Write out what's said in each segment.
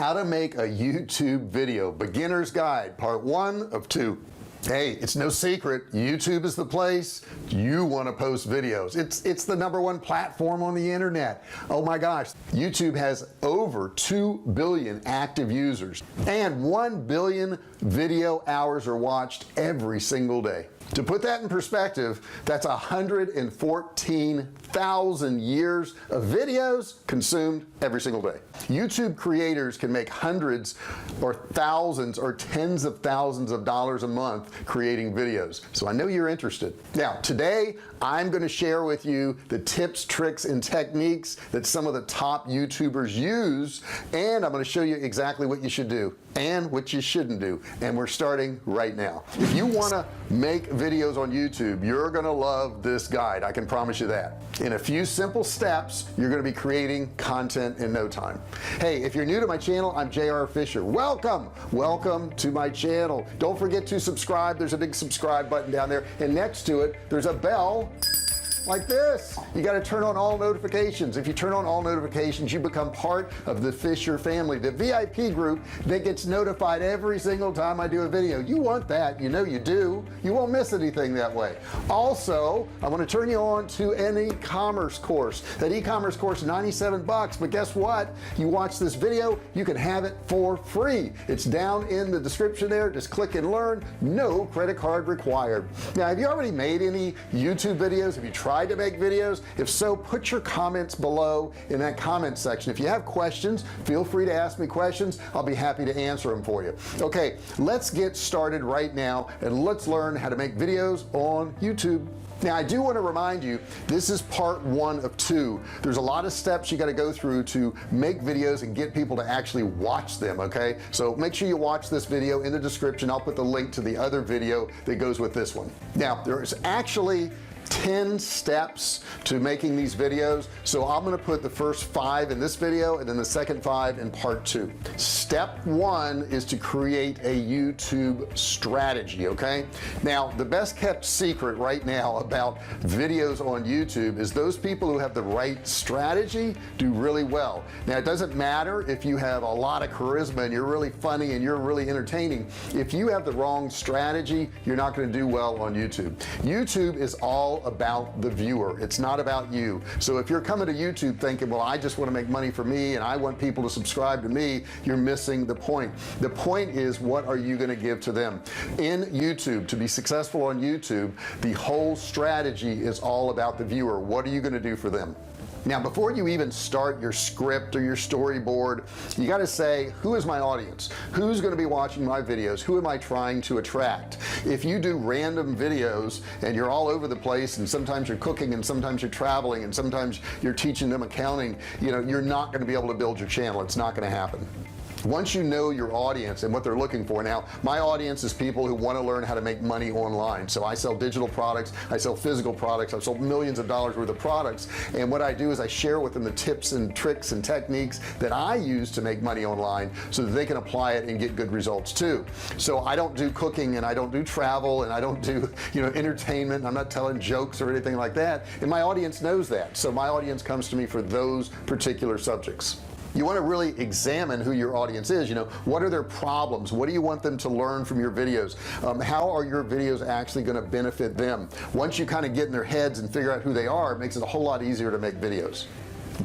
How to make a YouTube video, beginner's guide, part 1 of 2. Hey, it's no secret, YouTube is the place you want to post videos. It's the #1 platform on the internet. Oh my gosh, YouTube has over 2 billion active users and 1 billion video hours are watched every single day. To put that in perspective, that's 114,000 years of videos consumed every single day. YouTube creators can make hundreds or thousands or tens of thousands of dollars a month creating videos, so I know you're interested. Now today I'm going to share with you the tips, tricks, and techniques that some of the top YouTubers use, and I'm going to show you exactly what you should do and what you shouldn't do, and we're starting right now. If you want to make videos on YouTube, you're gonna love this guide, I can promise you that. In a few simple steps, you're gonna be creating content in no time. Hey, if you're new to my channel, I'm JR Fisher. Welcome to my channel. Don't forget to subscribe. There's a big subscribe button down there, and next to it there's a bell like this. You got to turn on all notifications. If you turn on all notifications, you become part of the Fisher family, the VIP group that gets notified every single time I do a video. You want that, you know you do. You won't miss anything that way. Also, I want to turn you on to an e-commerce course. That e-commerce course is 97 bucks, but guess what? You watch this video, you can have it for free. It's down in the description there. Just click and learn. No credit card required. Now, have you already made any YouTube videos? Have you tried to make videos? If so, put your comments below in that comment section. If you have questions, feel free to ask me questions. I'll be happy to answer them for you. Okay, let's get started right now and let's learn how to make videos on YouTube. Now I do want to remind you, this is part 1 of 2. There's a lot of steps you got to go through to make videos and get people to actually watch them. Okay, so make sure you watch this video. In the description I'll put the link to the other video that goes with this one. Now there's actually 10 steps to making these videos, so I'm going to put the first 5 in this video and then the second 5 in part 2. Step 1 is to create a YouTube strategy. Okay, now the best kept secret right now about videos on YouTube is those people who have the right strategy do really well. Now it doesn't matter if you have a lot of charisma and you're really funny and you're really entertaining. If you have the wrong strategy, you're not going to do well on YouTube. YouTube is all about the viewer. It's not about you. So if you're coming to YouTube thinking, well, I just want to make money for me and I want people to subscribe to me, you're missing the point. The point is, what are you going to give to them in YouTube? To be successful on YouTube, the whole strategy is all about the viewer. What are you going to do for them? Now before you even start your script or your storyboard, you got to say, who is my audience? Who's going to be watching my videos? Who am I trying to attract? If you do random videos and you're all over the place, and sometimes you're cooking and sometimes you're traveling and sometimes you're teaching them accounting, you know, you're not going to be able to build your channel. It's not going to happen. Once you know your audience and what they're looking for. Now my audience is people who want to learn how to make money online. So I sell digital products, I sell physical products, I've sold millions of dollars worth of products, and what I do is I share with them the tips and tricks and techniques that I use to make money online so that they can apply it and get good results too. So I don't do cooking and I don't do travel and I don't do, you know, entertainment. I'm not telling jokes or anything like that, and my audience knows that. So my audience comes to me for those particular subjects. You want to really examine who your audience is. You know, what are their problems? What do you want them to learn from your videos? How are your videos actually going to benefit them? Once you kind of get in their heads and figure out who they are, it makes it a whole lot easier to make videos.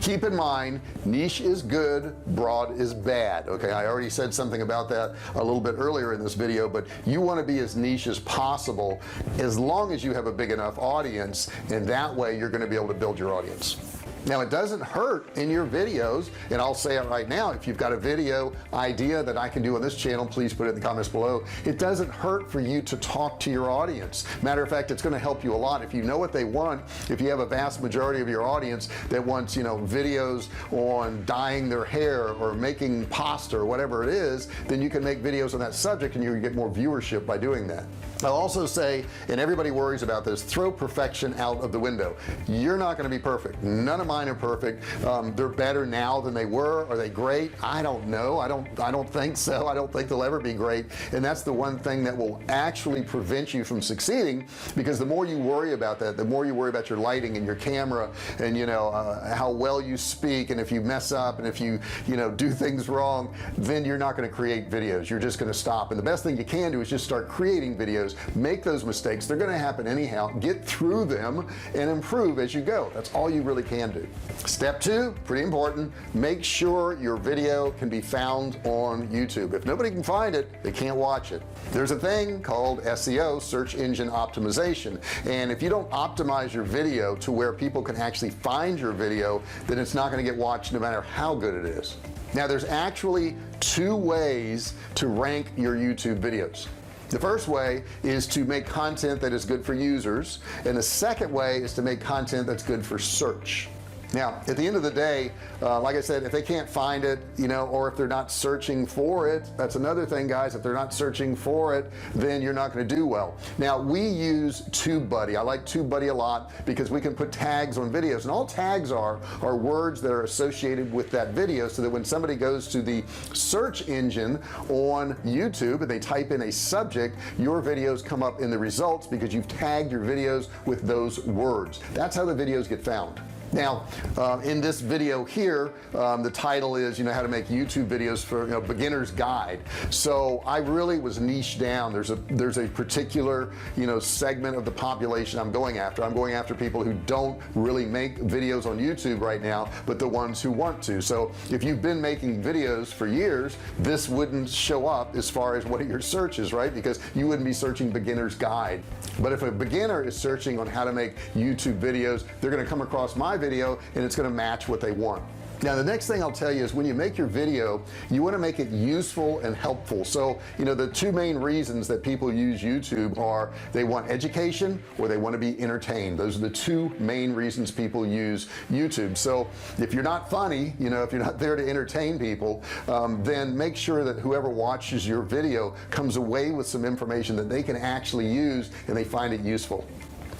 Keep in mind, niche is good, broad is bad. Okay, I already said something about that a little bit earlier in this video, but you want to be as niche as possible as long as you have a big enough audience, and that way you're going to be able to build your audience. Now it doesn't hurt in your videos, and I'll say it right now, if you've got a video idea that I can do on this channel, please put it in the comments below. It doesn't hurt for you to talk to your audience. Matter of fact, it's going to help you a lot if you know what they want. If you have a vast majority of your audience that wants, you know, videos on dyeing their hair or making pasta or whatever it is, then you can make videos on that subject and you can get more viewership by doing that. I'll also say, and everybody worries about this, throw perfection out of the window. You're not going to be perfect. None of mine are perfect. They're better now than they were. Are they great? I don't know. I don't think so. I don't think they'll ever be great. And that's the one thing that will actually prevent you from succeeding, because the more you worry about that, the more you worry about your lighting and your camera and how well you speak, and if you mess up and if you do things wrong, then you're not going to create videos. You're just going to stop. And the best thing you can do is just start creating videos. Make those mistakes. They're going to happen anyhow. Get through them and improve as you go. That's all you really can do. Step 2, pretty important. Make sure your video can be found on YouTube. If nobody can find it, they can't watch it. There's a thing called SEO, search engine optimization, and if you don't optimize your video to where people can actually find your video, then it's not going to get watched no matter how good it is. Now there's actually 2 ways to rank your YouTube videos. The first way is to make content that is good for users, and the second way is to make content that's good for search. Now at the end of the day, like I said, if they can't find it, or if they're not searching for it, that's another thing, guys. If they're not searching for it, then you're not going to do well. Now we use TubeBuddy. I like TubeBuddy a lot because we can put tags on videos, and all tags are words that are associated with that video, so that when somebody goes to the search engine on YouTube and they type in a subject, your videos come up in the results because you've tagged your videos with those words. That's how the videos get found. Now in this video here, the title is how to make YouTube videos for beginner's guide. So I really was niched down. There's a particular segment of the population I'm going after people who don't really make videos on YouTube right now, but the ones who want to. So if you've been making videos for years, this wouldn't show up as far as what your search is, right? Because you wouldn't be searching beginner's guide. But if a beginner is searching on how to make YouTube videos, they're going to come across my video and it's going to match what they want. Now the next thing I'll tell you is when you make your video, you want to make it useful and helpful. So the 2 main reasons that people use YouTube are they want education or they want to be entertained. Those are the 2 main reasons people use YouTube. So if you're not funny, if you're not there to entertain people, then make sure that whoever watches your video comes away with some information that they can actually use and they find it useful.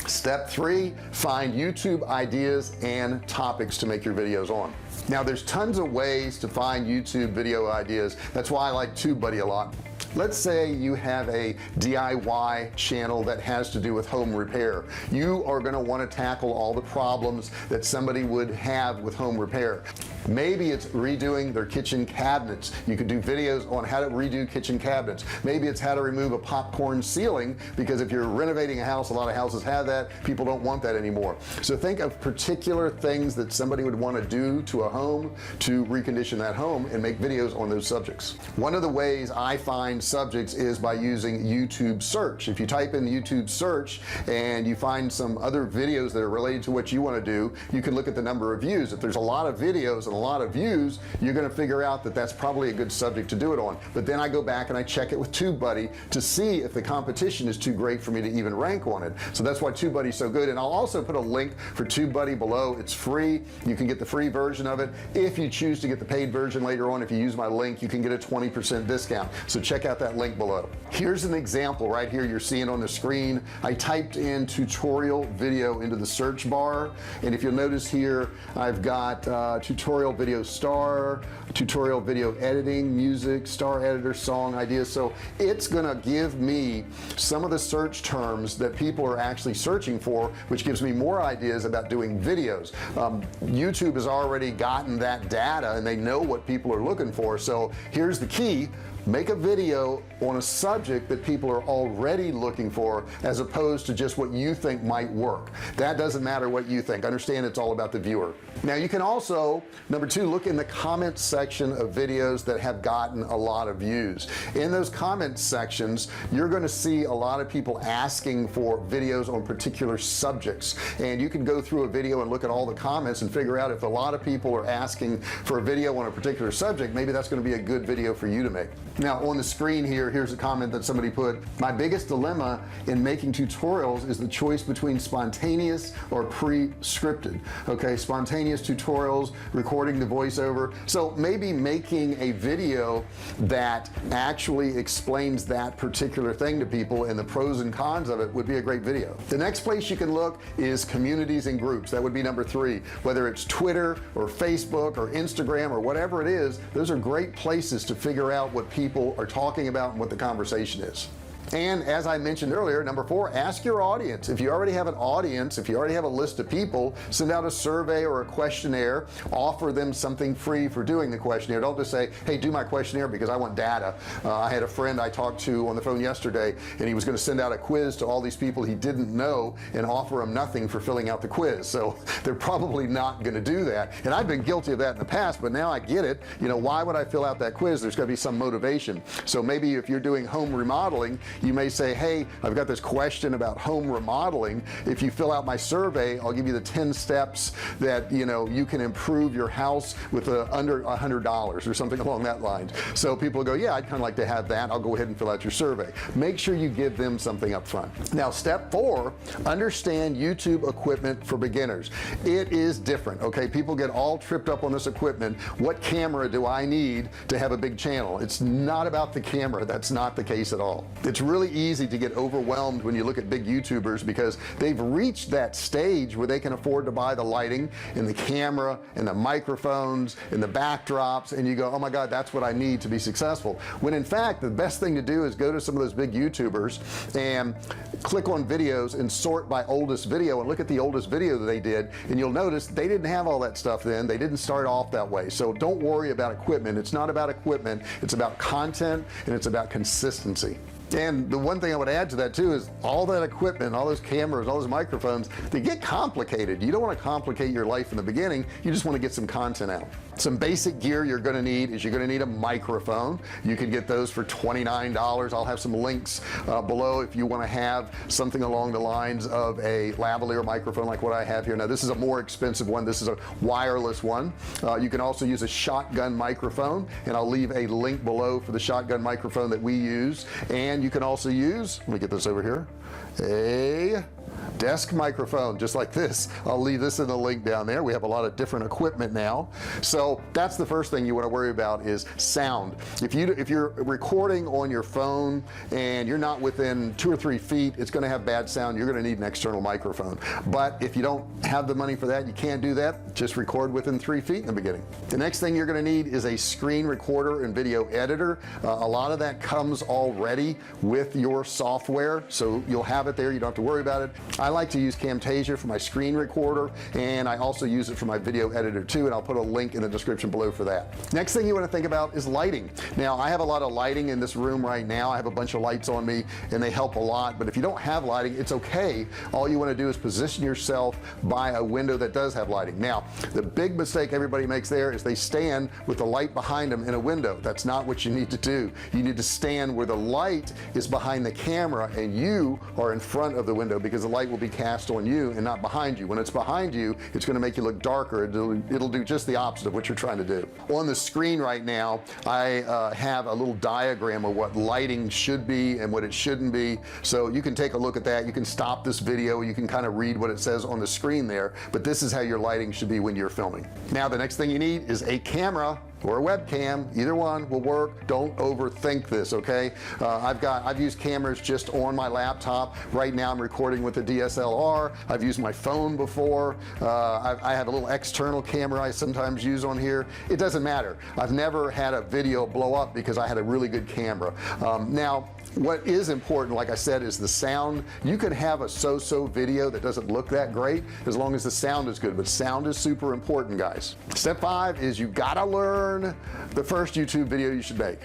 Step 3, find YouTube ideas and topics to make your videos on. Now there's tons of ways to find YouTube video ideas. That's why I like TubeBuddy a lot. Let's say you have a DIY channel that has to do with home repair. You are going to want to tackle all the problems that somebody would have with home repair. Maybe it's redoing their kitchen cabinets. You could do videos on how to redo kitchen cabinets. Maybe it's how to remove a popcorn ceiling, because if you're renovating a house, a lot of houses have that. People don't want that anymore. So think of particular things that somebody would want to do to a home to recondition that home and make videos on those subjects. One of the ways I find subjects is by using YouTube search. If you type in YouTube search and you find some other videos that are related to what you want to do, you can look at the number of views. If there's a lot of videos and a lot of views, you're going to figure out that that's probably a good subject to do it on. But then I go back and I check it with TubeBuddy to see if the competition is too great for me to even rank on it. So that's why TubeBuddy is so good. And I'll also put a link for TubeBuddy below. It's free. You can get the free version of it. If you choose to get the paid version later on, if you use my link, you can get a 20% discount. So check out that link below. Here's an example right here you're seeing on the screen. I typed in tutorial video into the search bar, and if you'll notice here, I've got tutorial video star, tutorial video editing, music, star editor, song ideas. So it's gonna give me some of the search terms that people are actually searching for, which gives me more ideas about doing videos. YouTube has already gotten that data and they know what people are looking for. So here's the key: make a video on a subject that people are already looking for, as opposed to just what you think might work. That doesn't matter what you think. Understand it's all about the viewer. Now you can also, number 2, look in the comments section of videos that have gotten a lot of views. In those comments sections, you're going to see a lot of people asking for videos on particular subjects, and you can go through a video and look at all the comments and figure out if a lot of people are asking for a video on a particular subject, maybe that's going to be a good video for you to make. Now on the screen here, here's a comment that somebody put: my biggest dilemma in making tutorials is the choice between spontaneous or pre-scripted. Okay, spontaneous tutorials, recording the voiceover. So maybe making a video that actually explains that particular thing to people and the pros and cons of it would be a great video. The next place you can look is communities and groups. That would be number 3. Whether it's Twitter or Facebook or Instagram or whatever it is, those are great places to figure out what people are talking about and what the conversation is. And as I mentioned earlier, number 4, ask your audience. If you already have an audience, if you already have a list of people, send out a survey or a questionnaire, offer them something free for doing the questionnaire. Don't just say, hey, do my questionnaire because I want data. I had a friend I talked to on the phone yesterday, and he was going to send out a quiz to all these people he didn't know and offer them nothing for filling out the quiz. So they're probably not going to do that. And I've been guilty of that in the past, but now I get it. You know, why would I fill out that quiz? There's got to be some motivation. So maybe if you're doing home remodeling, you may say, hey, I've got this question about home remodeling. If you fill out my survey, I'll give you the 10 steps that you can improve your house with under $100 or something along that line. So people go, yeah, I'd kind of like to have that. I'll go ahead and fill out your survey. Make sure you give them something up front. Now step 4, understand YouTube equipment for beginners. It is different. Okay, people get all tripped up on this equipment. What camera do I need to have a big channel? It's not about the camera. That's not the case at all. It's really easy to get overwhelmed when you look at big YouTubers because they've reached that stage where they can afford to buy the lighting and the camera and the microphones and the backdrops, and you go, oh my God, that's what I need to be successful. When in fact the best thing to do is go to some of those big YouTubers and click on videos and sort by oldest video and look at the oldest video that they did, and you'll notice they didn't have all that stuff then. They didn't start off that way. So don't worry about equipment. It's not about equipment. It's about content, and it's about consistency. And the one thing I would add to that too is all that equipment, all those cameras, all those microphones, they get complicated. You don't want to complicate your life in the beginning. You just want to get some content out. Some basic gear you're going to need is you're going to need a microphone. You can get those for $29. I'll have some links below if you want to have something along the lines of a lavalier microphone like what I have here. Now this is a more expensive one. This is a wireless one. You can also use a shotgun microphone, and I'll leave a link below for the shotgun microphone that we use. And you can also use, let me get this over here, a desk microphone just like this. I'll leave this in the link down there. We have a lot of different equipment now. So that's the first thing you want to worry about is sound. If you're recording on your phone and you're not within 2 or 3 feet, it's going to have bad sound. You're going to need an external microphone. But if you don't have the money for that, you can't do that, just record within 3 feet in the beginning. The next thing you're going to need is a screen recorder and video editor. A lot of that comes already with your software, so you'll have it there. You don't have to worry about it. I like to use Camtasia for my screen recorder, and I also use it for my video editor too, and I'll put a link in the description below for that. Next thing you want to think about is lighting. Now I have a lot of lighting in this room right now. I have a bunch of lights on me and they help a lot, but if you don't have lighting, it's okay. All you want to do is position yourself by a window that does have lighting. Now the big mistake everybody makes there is they stand with the light behind them in a window. That's not what you need to do. You need to stand where the light is behind the camera and you are in front of the window, because the light will be cast on you and not behind you. When it's behind you, it's going to make you look darker. It'll do just the opposite of what you're trying to do. On the screen right now I have a little diagram of what lighting should be and what it shouldn't be, so you can take a look at that. You can stop this video, you can kind of read what it says on the screen there, but this is how your lighting should be when you're filming. Now the next thing you need is a camera or a webcam. Either one will work. Don't overthink this. Okay, I've used cameras just on my laptop. Right now I'm recording with a DSLR. I've used my phone before. I have a little external camera I sometimes use on here. It doesn't matter. I've never had a video blow up because I had a really good camera. Now what is important, like I said, is the sound. You can have a so-so video that doesn't look that great as long as the sound is good, but sound is super important, guys. Step 5 is you gotta learn the first YouTube video you should make.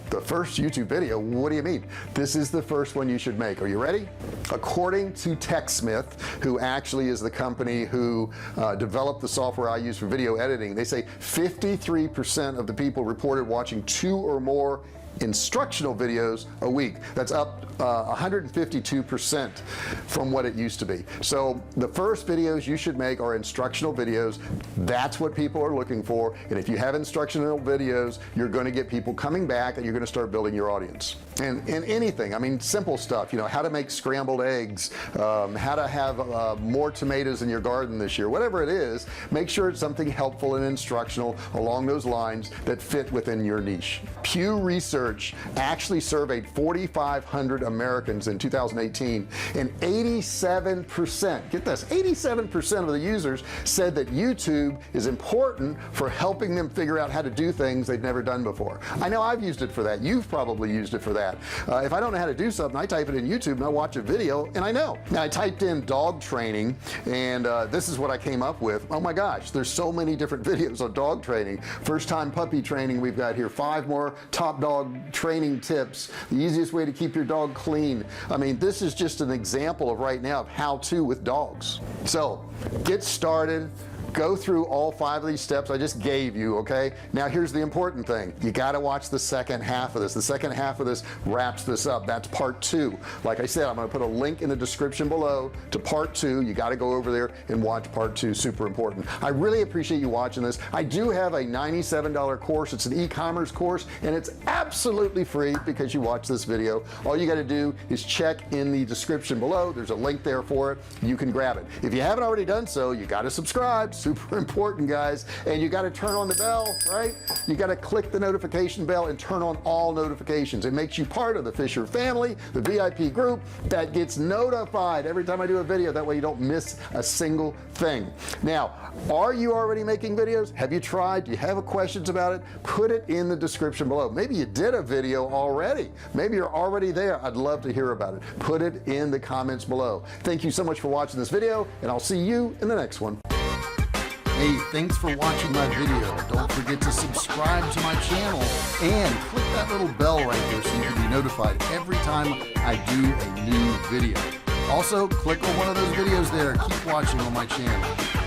The first YouTube video? What do you mean? This is the first one you should make. Are you ready? According to TechSmith, who actually is the company who developed the software I use for video editing, they say 53% of the people reported watching 2 or more instructional videos a week. That's up 152% from what it used to be. So the first videos you should make are instructional videos. That's what people are looking for. And if you have instructional videos, you're going to get people coming back, and you're going to start building your audience. And anything, I mean, simple stuff, you know, how to make scrambled eggs, how to have more tomatoes in your garden this year, whatever it is, make sure it's something helpful and instructional along those lines that fit within your niche. Pew Research actually surveyed 4,500 Americans in 2018, and 87%, get this, 87% of the users said that YouTube is important for helping them figure out how to do things they've never done before. I know I've used it for that. You've probably used it for that. If I don't know how to do something, I type it in YouTube and I watch a video and I know. Now I typed in dog training, and this is what I came up with. Oh my gosh, there's so many different videos on dog training. First time puppy training, we've got here 5 more top dog training tips, the easiest way to keep your dog clean. I mean, this is just an example of right now of how to with dogs. So get started, go through all 5 of these steps I just gave you. Okay, now here's the important thing. You got to watch the second half of this. The second half of this wraps this up. That's part 2. Like I said, I'm going to put a link in the description below to part 2. You got to go over there and watch part 2. Super important. I really appreciate you watching this. I do have a $97 course. It's an e-commerce course, and it's absolutely free because you watch this video. All you got to do is check in the description below. There's a link there for it. You can grab it. If you haven't already done so, you got to subscribe. Super important, guys. And you got to turn on the bell, right? You got to click the notification bell and turn on all notifications. It makes you part of the Fisher family, the VIP group that gets notified every time I do a video. That way you don't miss a single thing. Now, are you already making videos? Have you tried? Do you have questions about it? Put it in the description below. Maybe you did a video already. Maybe you're already there. I'd love to hear about it. Put it in the comments below. Thank you so much for watching this video, and I'll see you in the next one. Hey, thanks for watching my video. Don't forget to subscribe to my channel and click that little bell right there so you can be notified every time I do a new video. Also, click on one of those videos there. Keep watching on my channel.